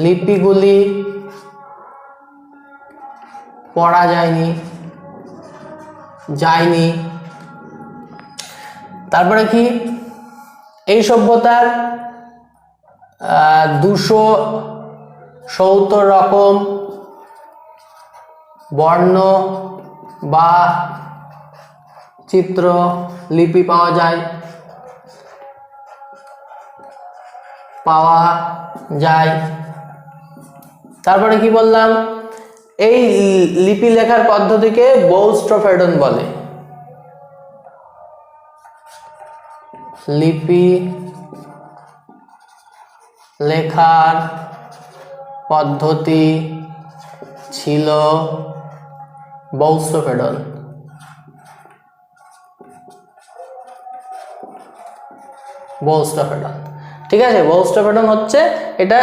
লিপিগুলি পড়া যায়নি। তারপরে কি এই সভ্যতার 270 রকম বর্ণ বা চিত্র লিপি পাওয়া যায়। তারপরে কি বললাম, এই লিপি লেখার পদ্ধতিকে বৌস্ট্রোফেডন বলে। লিপি লেখার পদ্ধতি ছিল বৌস্ট্রোফেডন। ঠিক আছে, বৌস্ট্রোফেডন হচ্ছে এটা